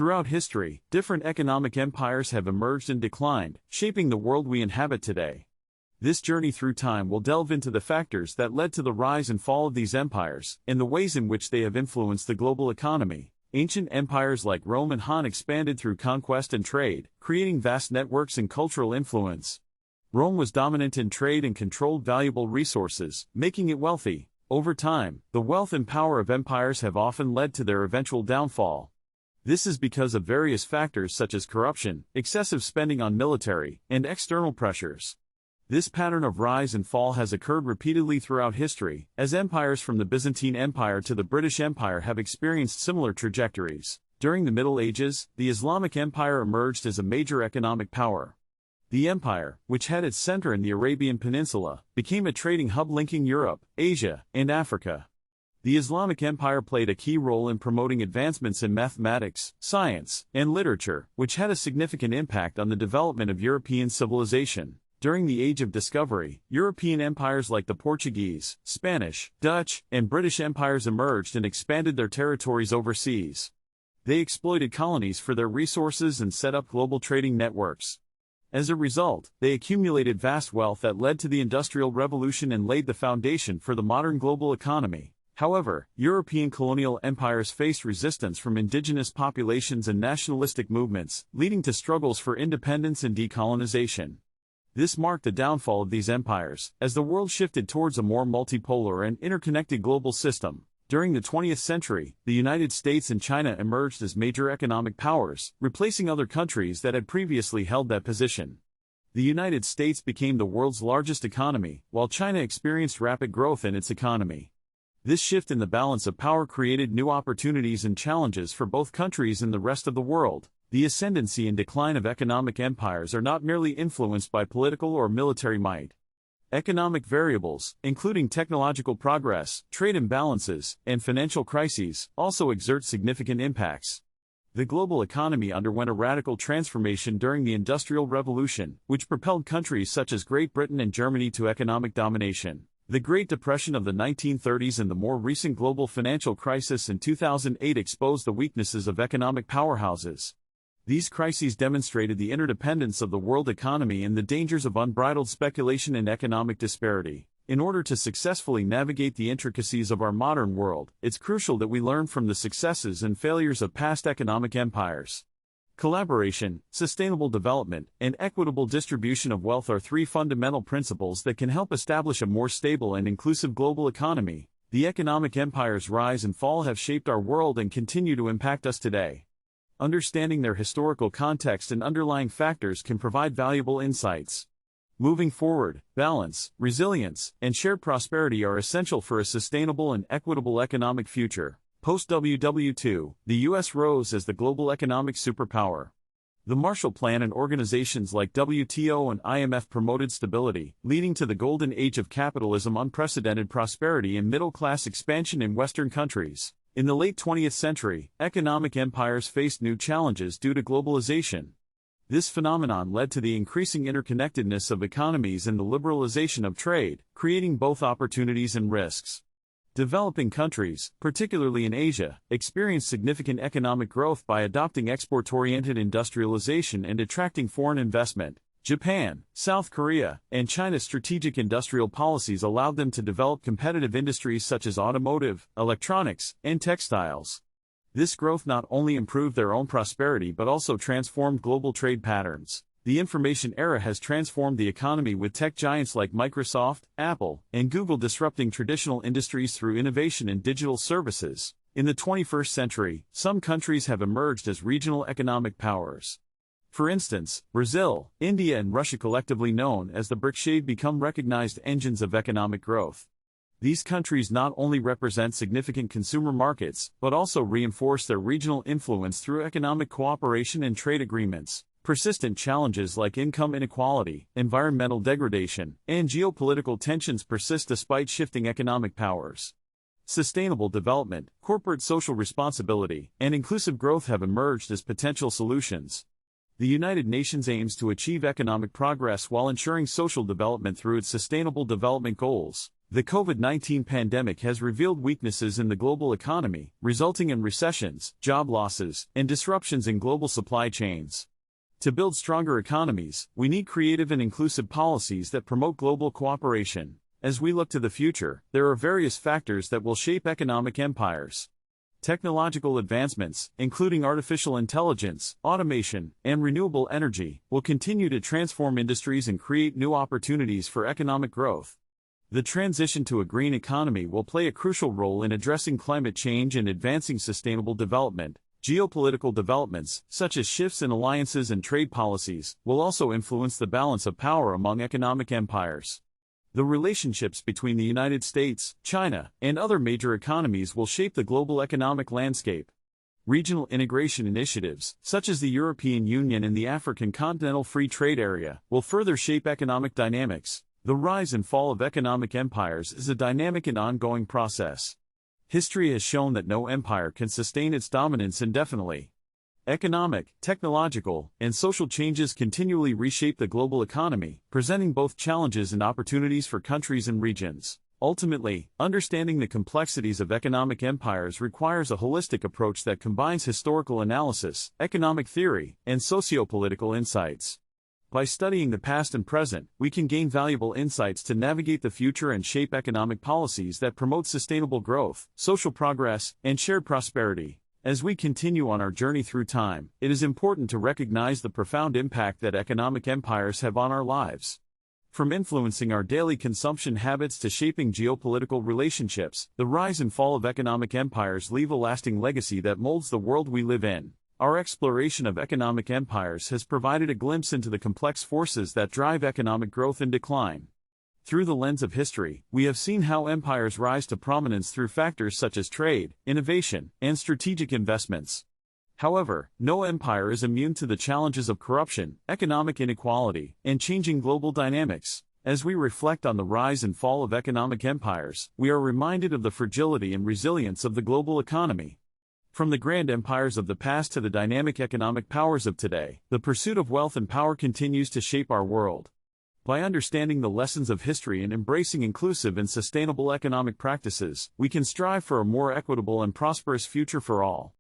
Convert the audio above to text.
Throughout history, different economic empires have emerged and declined, shaping the world we inhabit today. This journey through time will delve into the factors that led to the rise and fall of these empires, and the ways in which they have influenced the global economy. Ancient empires like Rome and Han expanded through conquest and trade, creating vast networks and cultural influence. Rome was dominant in trade and controlled valuable resources, making it wealthy. Over time, the wealth and power of empires have often led to their eventual downfall. This is because of various factors such as corruption, excessive spending on military, and external pressures. This pattern of rise and fall has occurred repeatedly throughout history, as empires from the Byzantine Empire to the British Empire have experienced similar trajectories. During the Middle Ages, the Islamic Empire emerged as a major economic power. The empire, which had its center in the Arabian Peninsula, became a trading hub linking Europe, Asia, and Africa. The Islamic Empire played a key role in promoting advancements in mathematics, science, and literature, which had a significant impact on the development of European civilization. During the Age of Discovery, European empires like the Portuguese, Spanish, Dutch, and British empires emerged and expanded their territories overseas. They exploited colonies for their resources and set up global trading networks. As a result, they accumulated vast wealth that led to the Industrial Revolution and laid the foundation for the modern global economy. However, European colonial empires faced resistance from indigenous populations and nationalistic movements, leading to struggles for independence and decolonization. This marked the downfall of these empires, as the world shifted towards a more multipolar and interconnected global system. During the 20th century, the United States and China emerged as major economic powers, replacing other countries that had previously held that position. The United States became the world's largest economy, while China experienced rapid growth in its economy. This shift in the balance of power created new opportunities and challenges for both countries and the rest of the world. The ascendancy and decline of economic empires are not merely influenced by political or military might. Economic variables, including technological progress, trade imbalances, and financial crises, also exert significant impacts. The global economy underwent a radical transformation during the Industrial Revolution, which propelled countries such as Great Britain and Germany to economic domination. The Great Depression of the 1930s and the more recent global financial crisis in 2008 exposed the weaknesses of economic powerhouses. These crises demonstrated the interdependence of the world economy and the dangers of unbridled speculation and economic disparity. In order to successfully navigate the intricacies of our modern world, it's crucial that we learn from the successes and failures of past economic empires. Collaboration, sustainable development, and equitable distribution of wealth are three fundamental principles that can help establish a more stable and inclusive global economy. The economic empire's rise and fall have shaped our world and continue to impact us today. Understanding their historical context and underlying factors can provide valuable insights. Moving forward, balance, resilience, and shared prosperity are essential for a sustainable and equitable economic future. Post-WW2, the U.S. rose as the global economic superpower. The Marshall Plan and organizations like WTO and IMF promoted stability, leading to the golden age of capitalism, unprecedented prosperity and middle-class expansion in Western countries. In the late 20th century, economic empires faced new challenges due to globalization. This phenomenon led to the increasing interconnectedness of economies and the liberalization of trade, creating both opportunities and risks. Developing countries, particularly in Asia, experienced significant economic growth by adopting export-oriented industrialization and attracting foreign investment. Japan, South Korea, and China's strategic industrial policies allowed them to develop competitive industries such as automotive, electronics, and textiles. This growth not only improved their own prosperity but also transformed global trade patterns. The information era has transformed the economy, with tech giants like Microsoft, Apple, and Google disrupting traditional industries through innovation in digital services. In the 21st century, some countries have emerged as regional economic powers. For instance, Brazil, India, and Russia, collectively known as the BRICS, have become recognized engines of economic growth. These countries not only represent significant consumer markets, but also reinforce their regional influence through economic cooperation and trade agreements. Persistent challenges like income inequality, environmental degradation, and geopolitical tensions persist despite shifting economic powers. Sustainable development, corporate social responsibility, and inclusive growth have emerged as potential solutions. The United Nations aims to achieve economic progress while ensuring social development through its Sustainable Development Goals. The COVID-19 pandemic has revealed weaknesses in the global economy, resulting in recessions, job losses, and disruptions in global supply chains. To build stronger economies, we need creative and inclusive policies that promote global cooperation. As we look to the future, there are various factors that will shape economic empires. Technological advancements, including artificial intelligence, automation, and renewable energy, will continue to transform industries and create new opportunities for economic growth. The transition to a green economy will play a crucial role in addressing climate change and advancing sustainable development. Geopolitical developments, such as shifts in alliances and trade policies, will also influence the balance of power among economic empires. The relationships between the United States, China, and other major economies will shape the global economic landscape. Regional integration initiatives, such as the European Union and the African Continental Free Trade Area, will further shape economic dynamics. The rise and fall of economic empires is a dynamic and ongoing process. History has shown that no empire can sustain its dominance indefinitely. Economic, technological, and social changes continually reshape the global economy, presenting both challenges and opportunities for countries and regions. Ultimately, understanding the complexities of economic empires requires a holistic approach that combines historical analysis, economic theory, and socio-political insights. By studying the past and present, we can gain valuable insights to navigate the future and shape economic policies that promote sustainable growth, social progress, and shared prosperity. As we continue on our journey through time, it is important to recognize the profound impact that economic empires have on our lives. From influencing our daily consumption habits to shaping geopolitical relationships, the rise and fall of economic empires leave a lasting legacy that molds the world we live in. Our exploration of economic empires has provided a glimpse into the complex forces that drive economic growth and decline. Through the lens of history, we have seen how empires rise to prominence through factors such as trade, innovation, and strategic investments. However, no empire is immune to the challenges of corruption, economic inequality, and changing global dynamics. As we reflect on the rise and fall of economic empires, we are reminded of the fragility and resilience of the global economy. From the grand empires of the past to the dynamic economic powers of today, the pursuit of wealth and power continues to shape our world. By understanding the lessons of history and embracing inclusive and sustainable economic practices, we can strive for a more equitable and prosperous future for all.